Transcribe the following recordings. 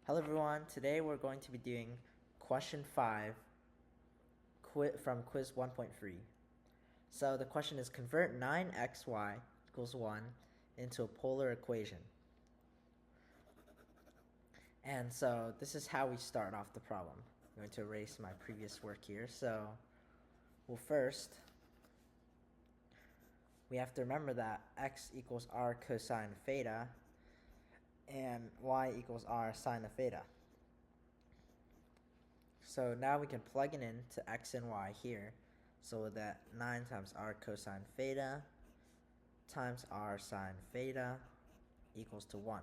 Hello everyone, today we're going to be doing question 5 from quiz 1.3. So the question is convert 9xy equals 1 into a polar equation. And so this is how we start off the problem. I'm going to erase my previous work here. First, we have to remember that x equals r cosine of theta and y equals r sine of theta. So now we can plug it into x and y here, so that 9 times r cosine theta times r sine theta equals to 1.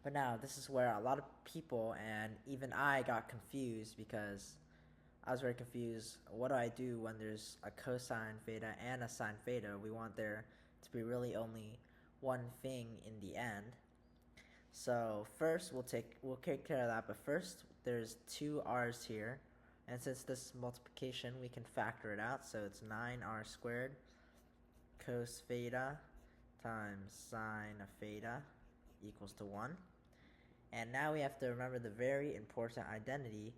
But now this is where a lot of people, and even I, got confused, because I was very confused. What do I do when there's a cosine theta and a sine theta? We want there to be really only one thing in the end. So first we'll take care of that, but first there's two r's here, and since this is multiplication, we can factor it out. So it's 9r squared cos theta times sine of theta equals to 1. And now we have to remember the very important identity,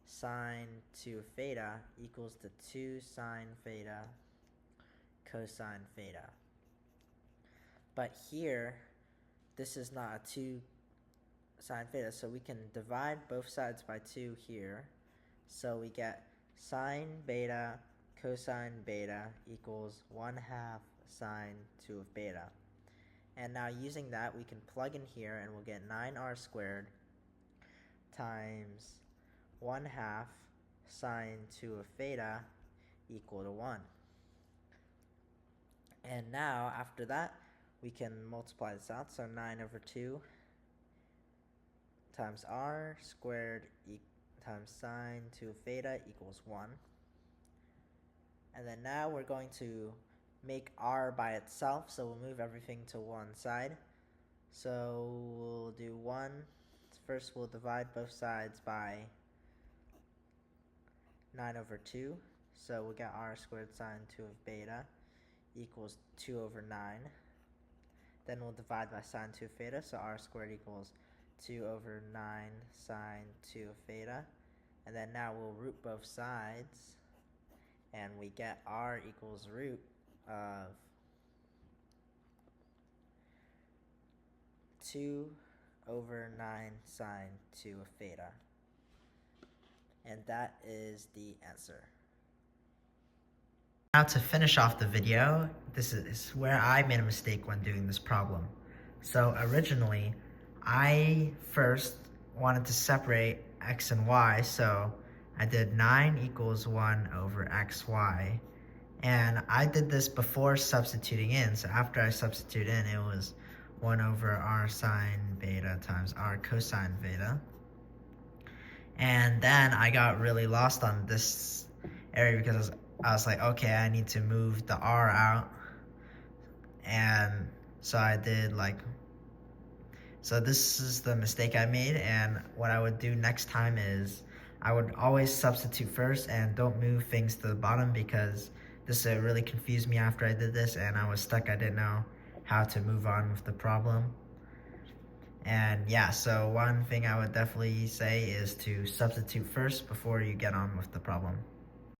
sine 2 of theta equals to 2 sine theta cosine theta. But here, this is not a 2 sine theta, so we can divide both sides by 2 here. So we get sine beta cosine beta equals 1/2 sine 2 of beta. And now using that, we can plug in here and we'll get 9r squared times 1/2 sine 2 of theta equal to 1. And now after that, we can multiply this out. So 9/2 times r squared times sine 2 of theta equals 1. And then now we're going to make r by itself, so we'll move everything to one side. So we'll do 1. First we'll divide both sides by 9/2. So we'll get r squared sine 2 of beta equals 2/9. Then we'll divide by sine 2 of theta, so r squared equals 2/9 sine 2 of theta. And then now we'll root both sides, and we get r equals root of 2/9 sine 2 of theta. And that is the answer. Now to finish off the video, this is where I made a mistake when doing this problem. So originally, I first wanted to separate x and y, so I did 9 equals 1/xy. And I did this before substituting in, so after I substitute in, it was 1/r sine beta times r cosine beta. And then I got really lost on this area because I was like, okay, I need to move the r out. And so I did so this is the mistake I made, and what I would do next time is I would always substitute first and don't move things to the bottom, because this really confused me after I did this and I was stuck. I didn't know how to move on with the problem. And yeah, so one thing I would definitely say is to substitute first before you get on with the problem.